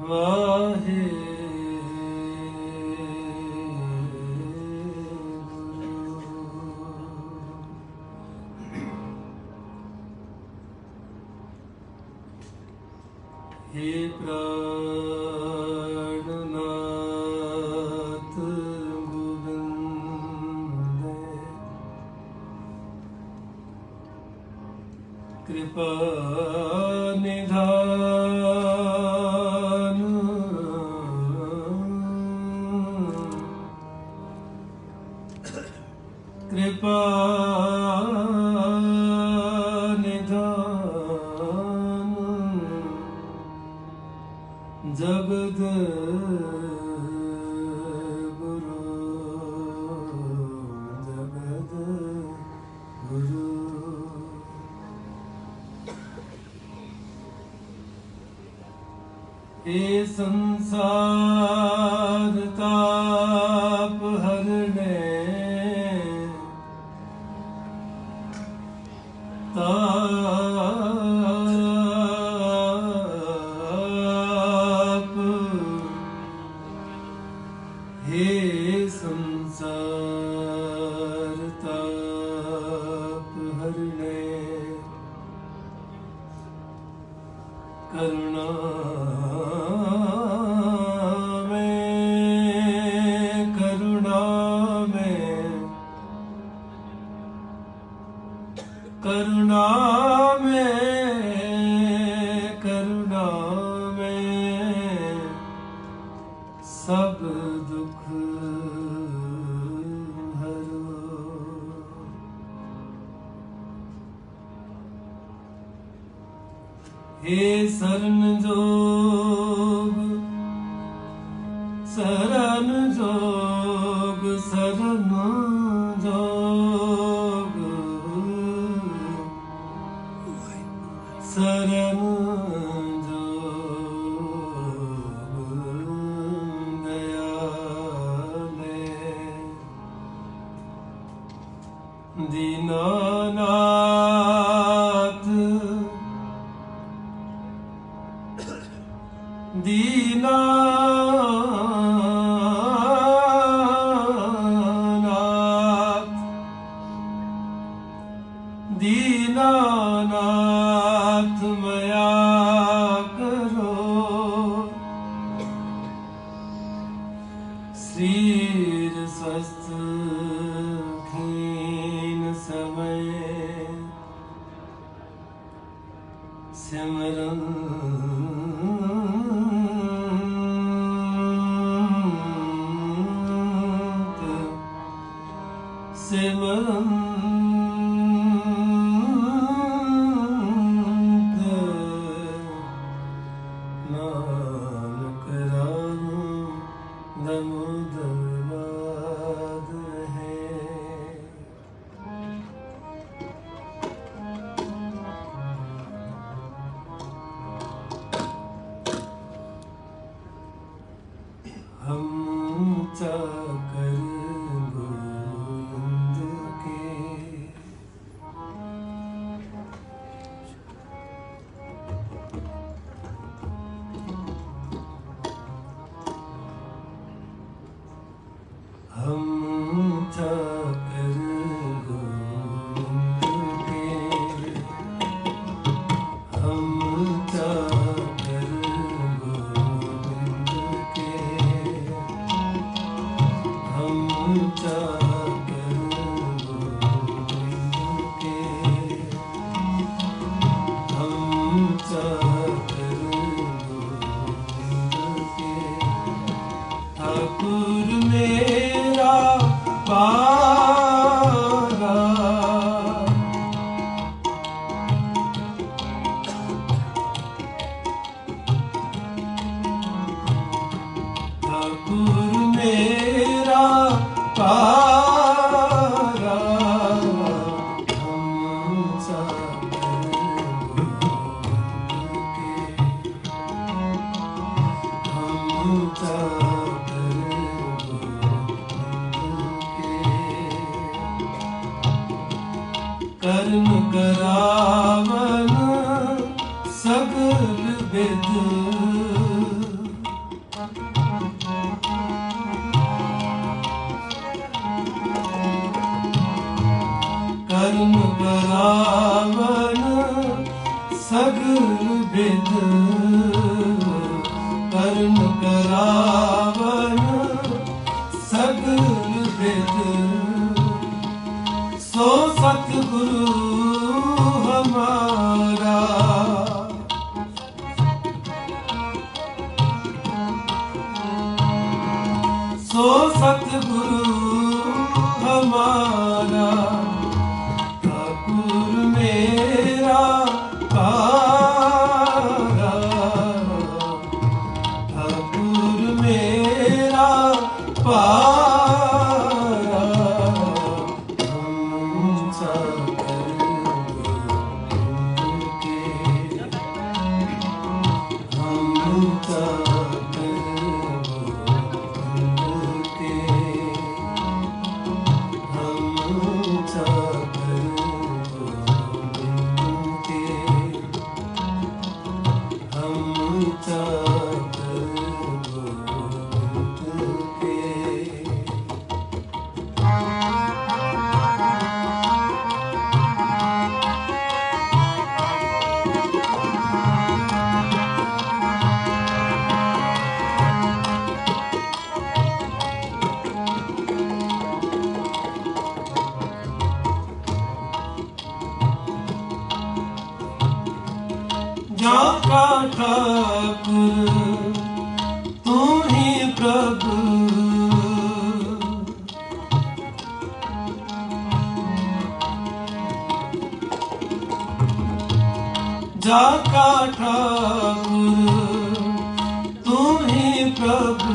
वाहे हे प्राणनाथ गोविंद कृपा निधान कृपा जगद गुरु जगद गुरु हे संसार ताप हरने हे संसार ताप हरने करुणा में करुणा में करुणा में करुणा में सब दुख हरो हे शरण जोग शरण जोग शरण जोग शरण दीनानाथ दीनानाथ दीनानाथ मया करो शरीर स्वस्थ समय सिमरन सिमरन नाम कराऊं दमोदरवाद है। हम चाकर गोविंद के हम चाकर गोविंद के हम चाकर गोविंद के हम चाकर गोविंद के हम चाकर गोविंद के ठाकुर मेरा पारा ठाकुर मेरा पारा हम चाकर गोविंद के हम चाकर गोविंद के कर्म करावन सगल विद कर्म करावन सगल विद, कर्म करावन सगल विद, सो सतगुरु हमारा। सो सतगुरु हमारा, ठाकुर मेरा पारा, ठाकुर मेरा पारा। हम चाकर गोविंद के, हम चाकर गोविंद के, हम चाकर गोविंद के, हम चाकर गोविंद के। जाका ठाकुर तू ही प्रभु, जाका ठाकुर तू ही प्रभु,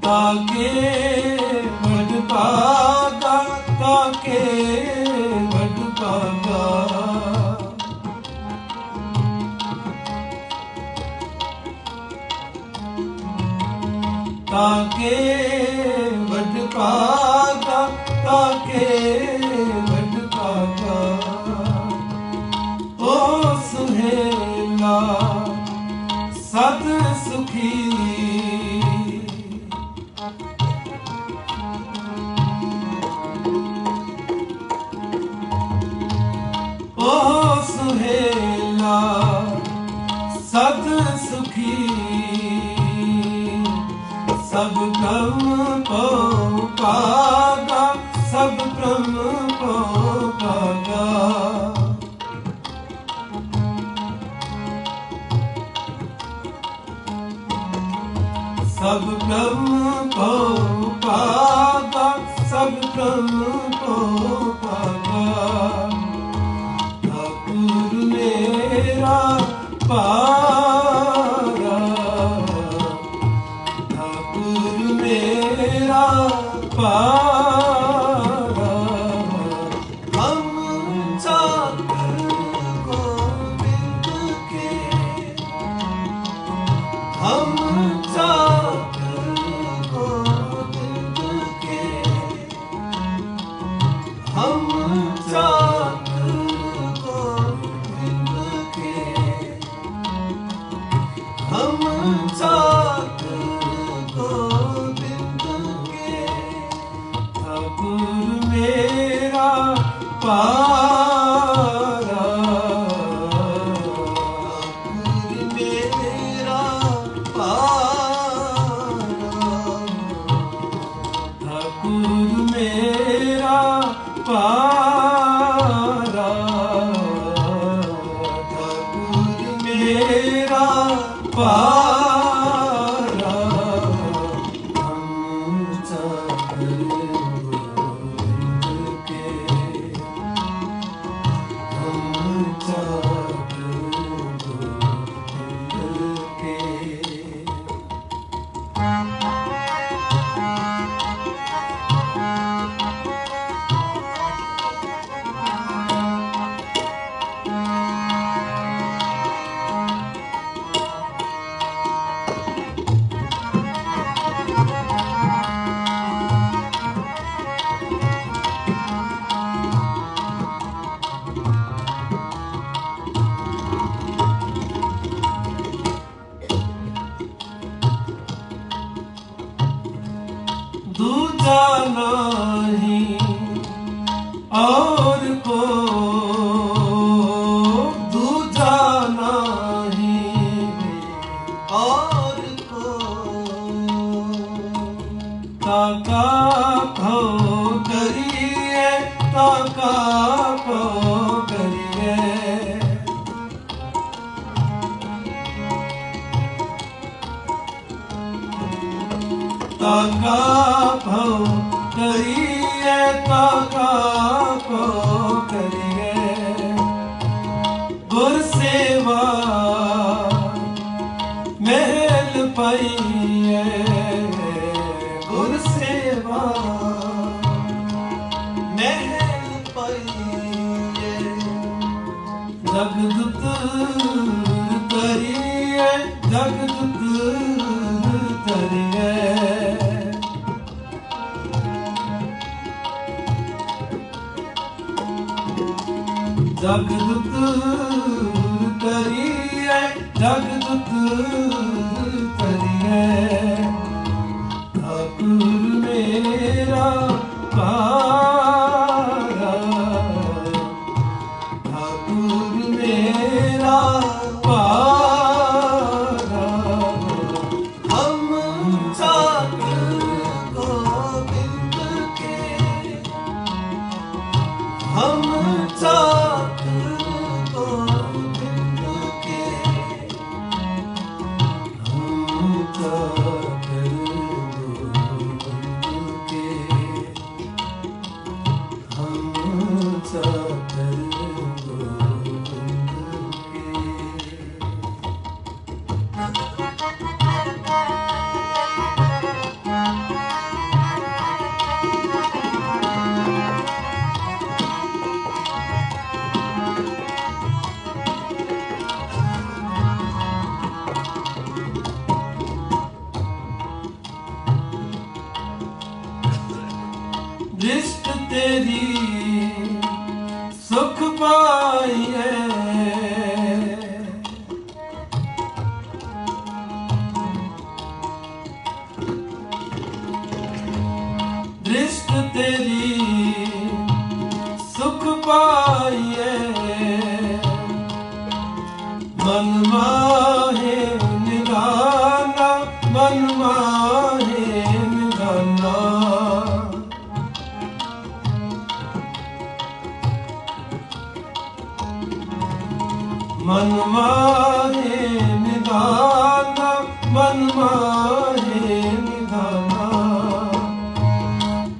ताके वड पागा, ताके वड पागा। ताके वड पागा, ताके वड पागा। ओ सुहेला सद सुखी, ओ सुहेला सद सुखी, सब ब्रह्म को पागा, सब ब्रह्म को पागा। सब ब्रह्म को पागा, सब ब्रह्म को पागा। ठाकुर मेरा पारा, ठाकुर मेरा पारा। हम चाकर गोविंद के, हम चाकर गोविंद के, हम चाकर गोविंद के, हम चाकर गोविंद के। ठाकुर मेरा पारा, ठाकुर मेरा पारा, ठाकुर मेरा पारा, ठाकुर मेरा पारा। हम चाकर गोविंद के, हम चाकर गोविंद के। ताका भव करिए, ताका भव करिए। गुर सेवा महल पाइए, गुर सेवा महल पाइए। जगदूत तरिए, जगदूत तरिए। जगदूत तरिए, जगदूत तरिए। ठाकुर मेरा पारा, ठाकुर मेरा पारा। हम ठाकुर गोविंद के, हम ठाकुर गोविंद के, हम ठाकुर गोविंद के, हम ठाकुर गोविंद के। दृष्ट तेरी सुख पाइए, दृष्ट तेरी सुख पाइए। मन माहे निधाना, मन माहे निधाना। मन माहे निधाना, मन माहे निधाना।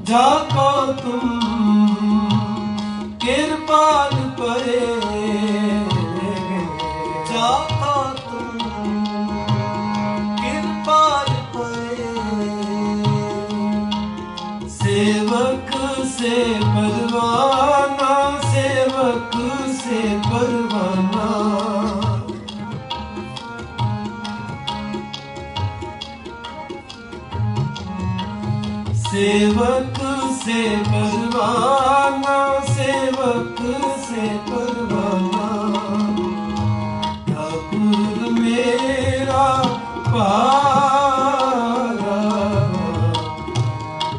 जाको तुम कृपाल परे, जाको तुम कृपाल परे। सेवक से परवाना, सेवक से परवाना। सेवक से परवाना, सेवक से परवाना। ठाकुर मेरा पारा,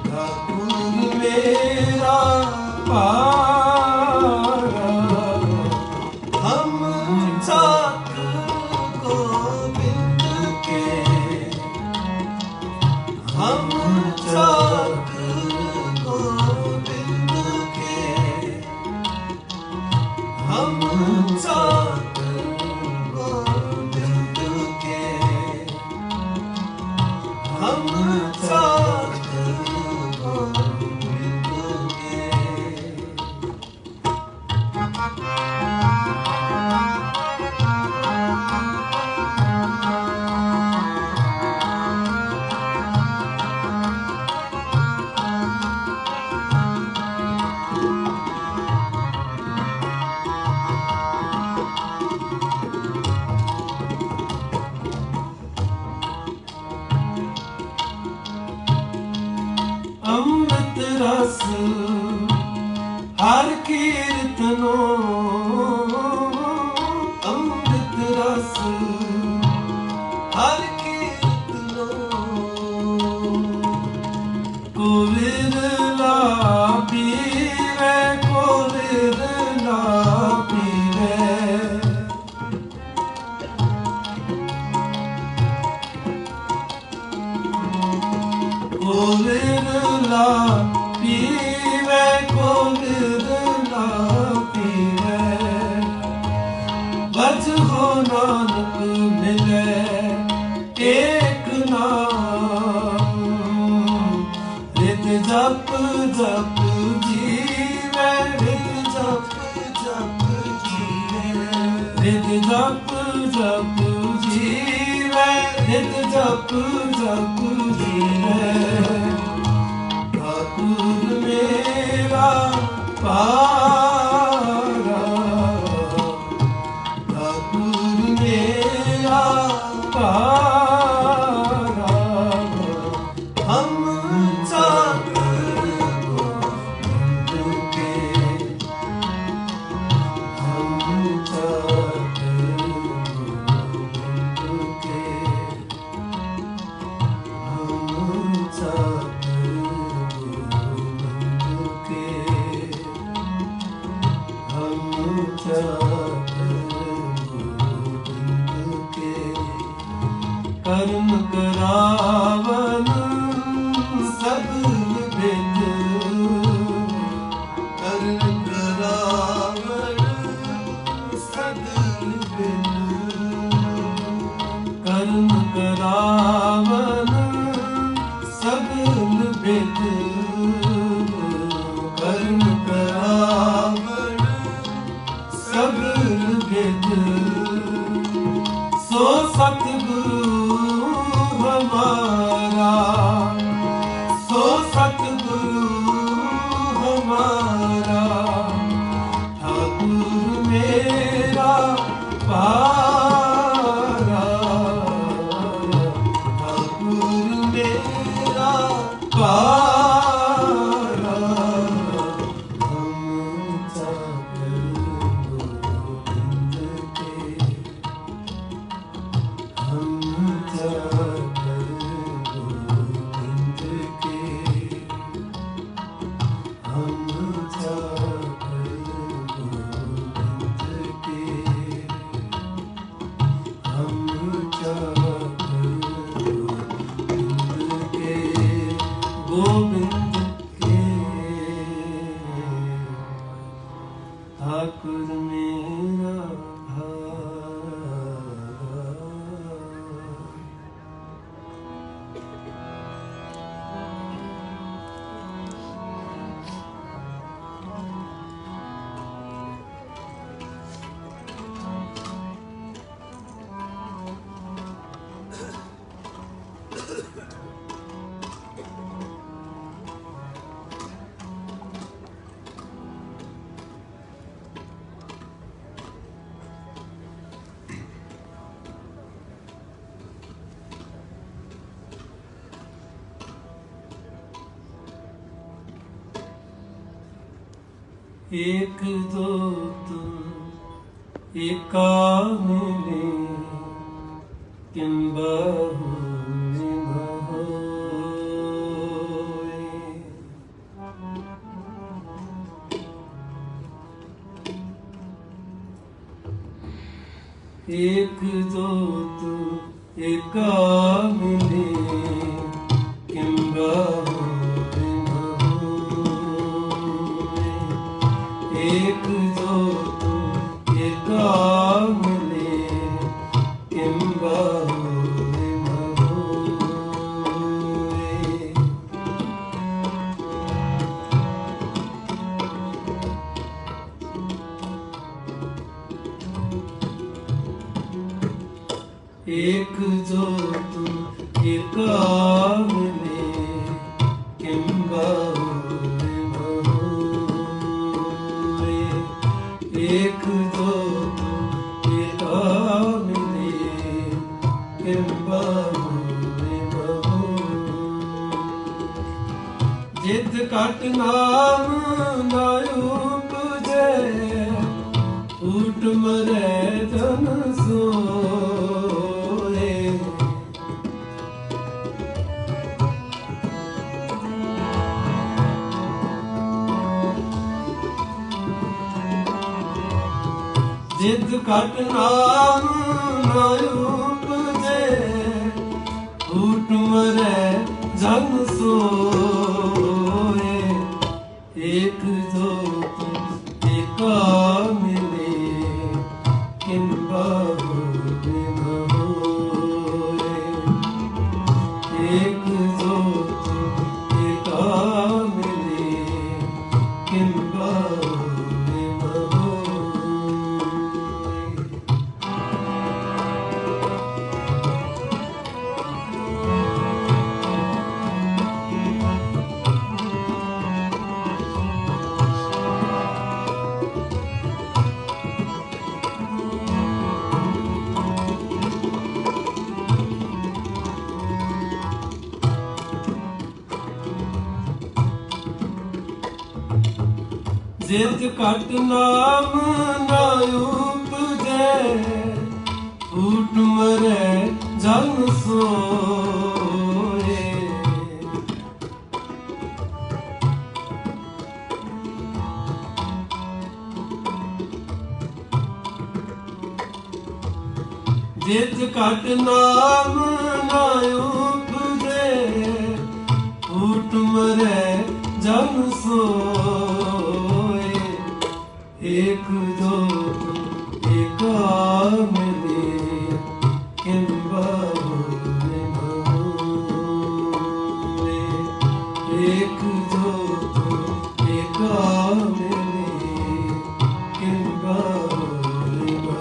ठाकुर मेरा पारा। हम ठाकुर गोविंद के, हम ठाकुर गोविंद के, हम ठाकुर गोविंद के, हम ठाकुर गोविंद के। अमृत रस हर कीर्तनो, अमृत रस हर कीर्तनो। को विरला पीवे, को विरला पीवे। को विरला पीवे, को विरला पीवे। बच हो नानक मिले एक नाम, जप जप जीवे रित जप जप जीवे रित जप जप जीवे रित जप जप जीवे ठाकुर मेरा पारा ठाकुर मेरा पारा हम कर्म करावन सगल भेद कर्म करावन सगल भेद कर्म करावन सगल भेद कर्म करावन सगल भेद सो सतगुरु हमारा सो सतगुरु हमारा ठाकुर मेरा पारा ठाकुर मेरा पारा हम चाकर गोविंद के हम चाकर गोविंद के हम चाकर गोविंद के हम चाकर गोविंद के गोविंद के ठाकुर मेरा एक दो तुम एका मिले किम बहु न होए एक दो तुम एका मिले किम बहु एक जो तुम एका मिले किम बहु न होए एक जो तुम एका मिले किम बहु एक दो एका मिले किम बहु जित कट नाम न उपजे उठ मरे जन सोए जित कट नाम न उपजे उठ मरे जन सोए एक दो एका मिले किम बहु न होए एक दो एका जित कट नाम ना उपजै, फूट मरै जन सोए। जित कट नाम ना उपजै, फूट मरै जन सोए। एक जोत एका मिले, किम बहु होए। एक जोत एका मिले, किम बहु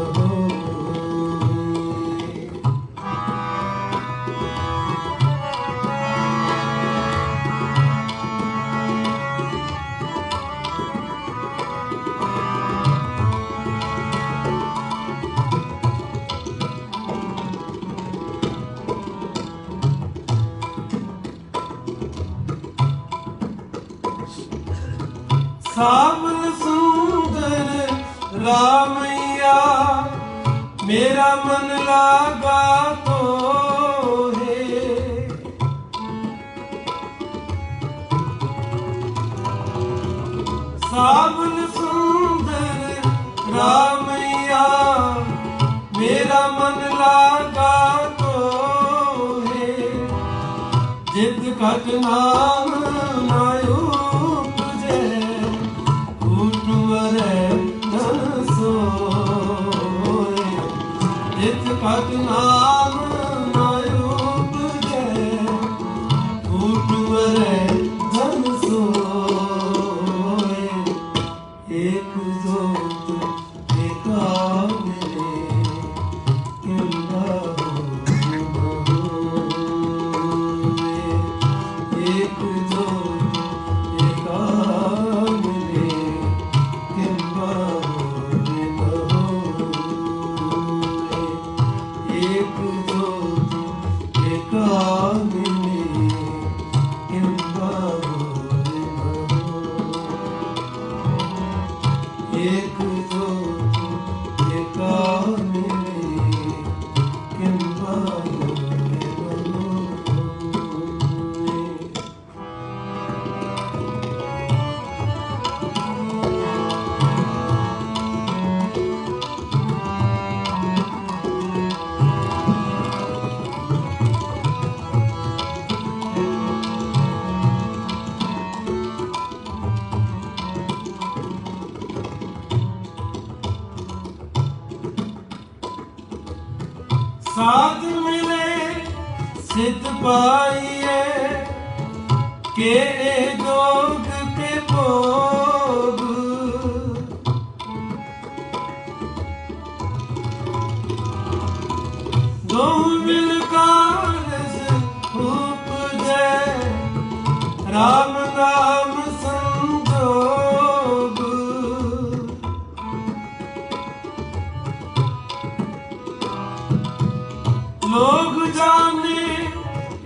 होए। सावन सुंदर रामैया, मेरा मन लागा तो है। सावन सुंदर रामैया, मेरा मन लागा तो है। जित कट नाम ना उपजै, फूट मरै जन सोए। जित कट नाम ना उपजै, फूट मरै जन सोए। एक जोत एका मिले, किम बहु होए। एक जोत एका मिले, किम बहु होए। एक जोत एका मिले, किम बहु होए। एक जोत एका मिले, किम बहु होए। साध मिले सिद्ध पाइए, के जोग के भोग। दो मिल कारज उपजै, राम नाम संजोग। लोग जाने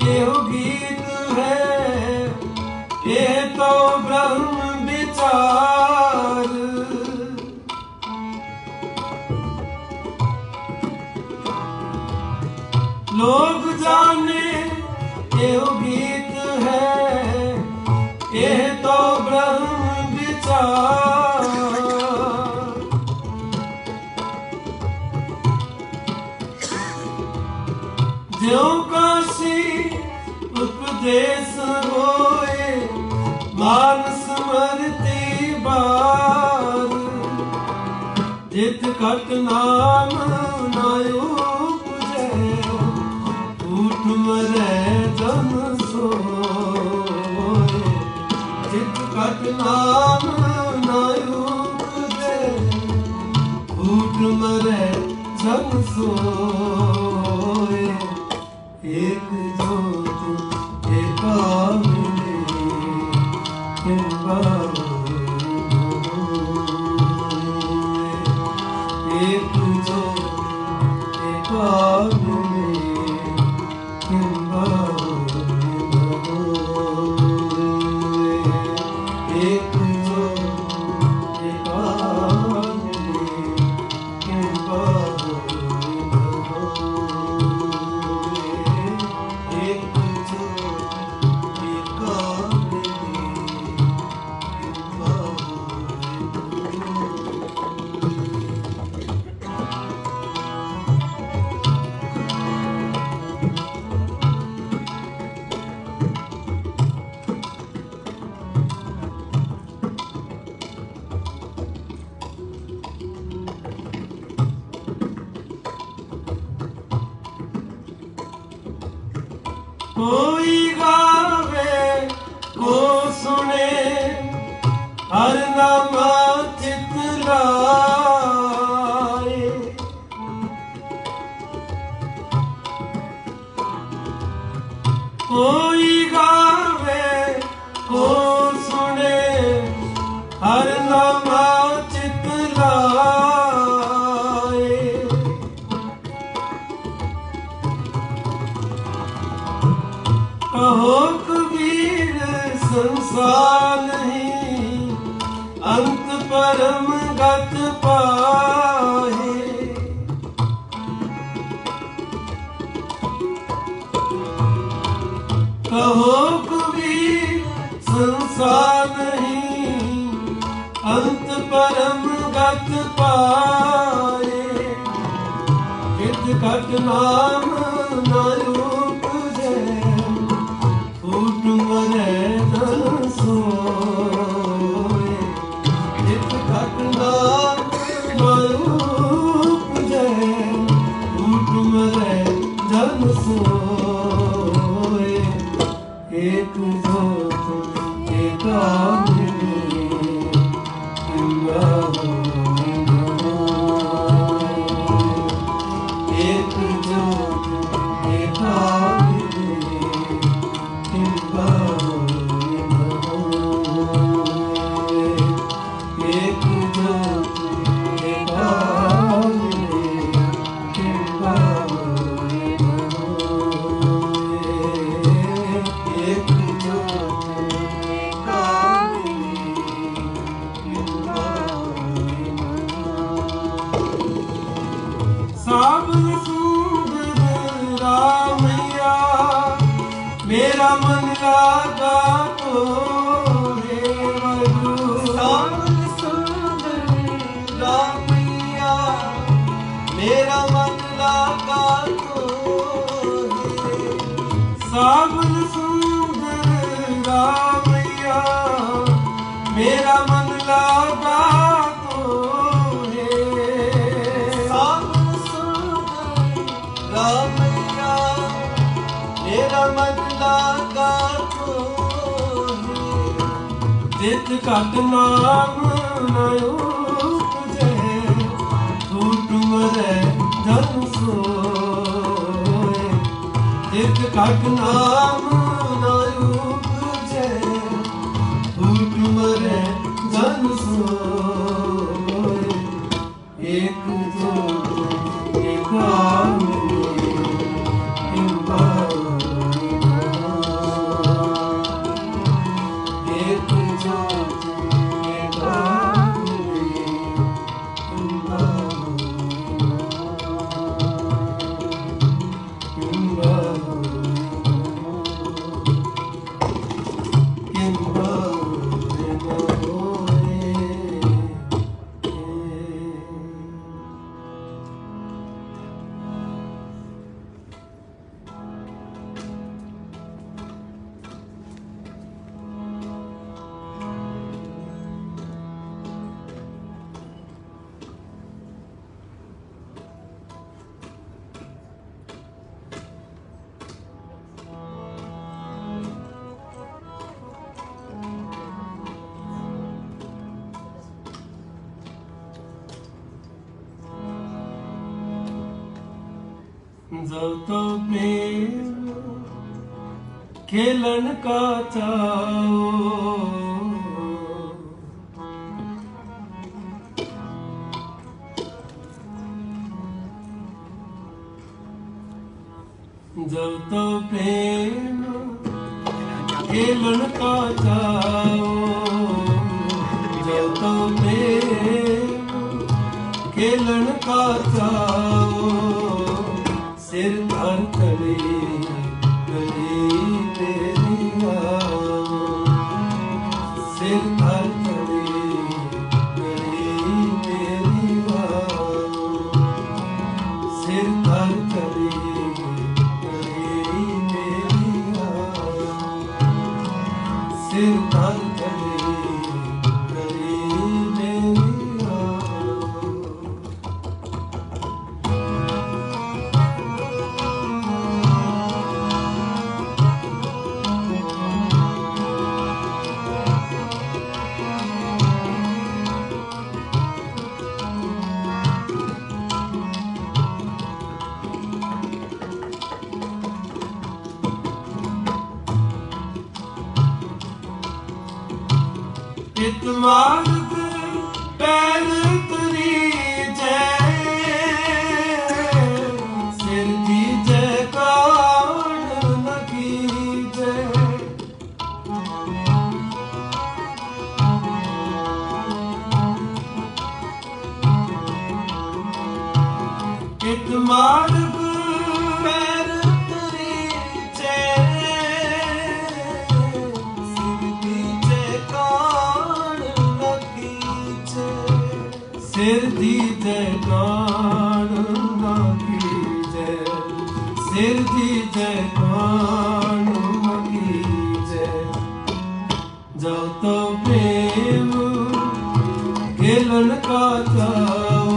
एहो गीत है, ये तो ब्रह्म विचार। लोग जाने एहो गीत है, ये तो ब्रह्म विचार। ज्यों काशी उपदेश होए, मान स्मृति बार। जित कट नाम ना उपजै, फूट मरै जन सोए। जित कट नाम ना उपजै, फूट मरै जन सोए। एक जोत एका मिले, किम बहु होए। एक जोत एका मिले, किम बहु होए। एक जोत कोई गावे को सुने हर नामा चित लाए। कोई गावे को सुने हर नामा चित लाए। कहो कबीर संसार नहीं अंत परम गत पाए। कहो कबीर संसार नहीं अंत परम गत पाए। कित घट नाम न उपजे फूट मरे न सोए। कित घट नाम न उपजे फूट मरे जन सोए। एक जोत एका एक जोत एका एक जोत एका सावन सुंदर रामैया मेरा मन लागा तो रे मधु। सावन सुंदर रामैया मेरा मन लागा तो रे। सावन सुंदर रामैया मेरा मन लागा तो रे। रामैया मेरा मन लागा तो जित घट नाम न उपजे फूट मरे जन सोए। जित घट नाम न उपजे फूट मरे जन सोए। एक जोत एका एक जोत एका जब तो प्रेम खेलन का चाओ जब तो प्रेम खेलन का चाओ। जब तो प्रेम खेलन का चाओ। सिर धर करे गली तेरी आओ। सिर धर करे गली तेरी आओ। सिर धर करे गली तेरी आओ। सिर धर करे गली तेरी आओ। चित मार्ग पैर तरी जय सिर दी जय कान न कीजे चित मार्ग पैर तरी जय सिर दी जय कान न कीजे सिर दी जय कान न कीजे सिर दी जय कान न कीजे जो तो प्रेम खेलन का चाओ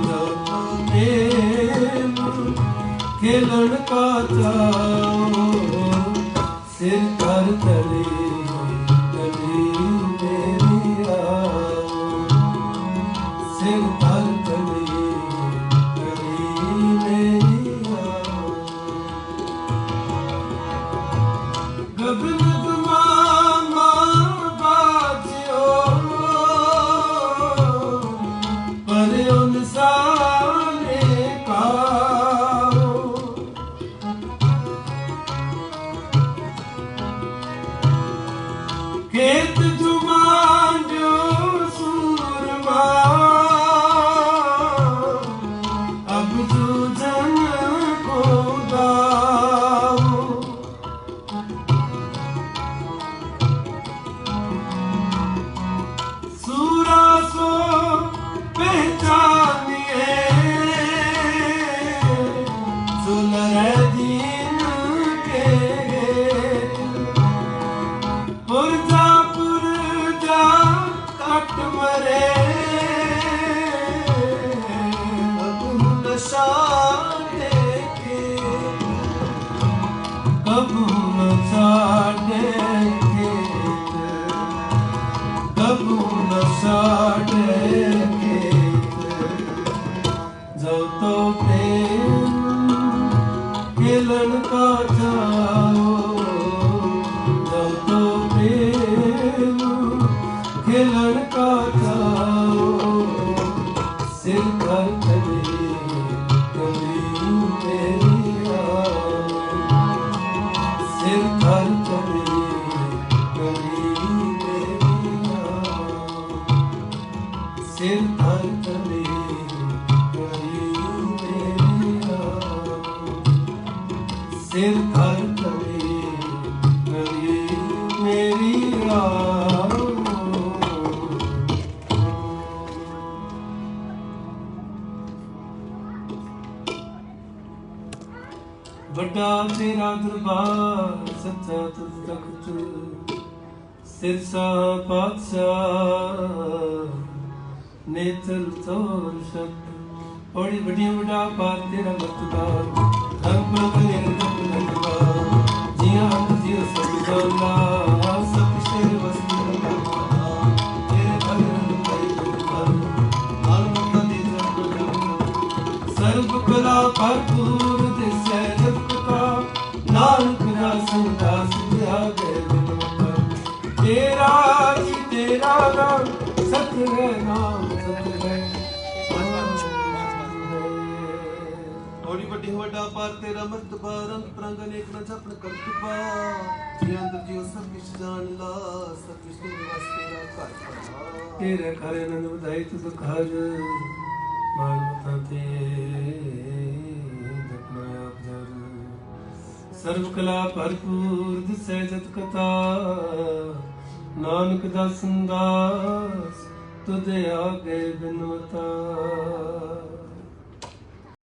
जो तो प्रेम खेलन का चाओ सिर कर तले तले मेरी आओ सिर कर तले तले मेरी आओ गगन मामा बाजियो पर उनसाने काओ खेत जुमान जो सूरमा अब जूझन को गाओ सूरा सो पहचानिए सुलह दीन के पुरजा कट मरे अब नशा देखे कब नशा देखे कब नशा देखे जो तो प्रेम खेलन का जाओ जो तो प्रेम खेलन का जाओ सिर कर तले तले मेरी आओ सिर कर तले तले मेरी आओ सिर कर तले तले मेरी आओ सिर कर तले तले मेरी आओ बड़ा तेरा दरबार सच्चा तुझ तख्त सिरसा पातशाह नेत्र तोर शब्द बड़ी बड़ी बड़ा पार तेरा मर्तबा रंग बदले रंगवा जिया जियो सब जाला सब शेर वस्तु तेरे भगवान सर्व कला भरपूर दिसै जगत का नानक रासन दास दिया गए तेरा जी तेरा नाम सत्य है नाम सत्य है बड़ी बड़ी वड्डा पार तेरा मर्तबा रंग प्रंग अनेक न जपन करतबा जी अंदर जियो सब कुछ जान ला सब कुछ तेरे वास्ते तेरा कर तेरे घरे नंद बधाई तुझ घर मानवता सर्व कला भरपूर दिसै जत कथा नानक दास दास तुझे आगे बिनवता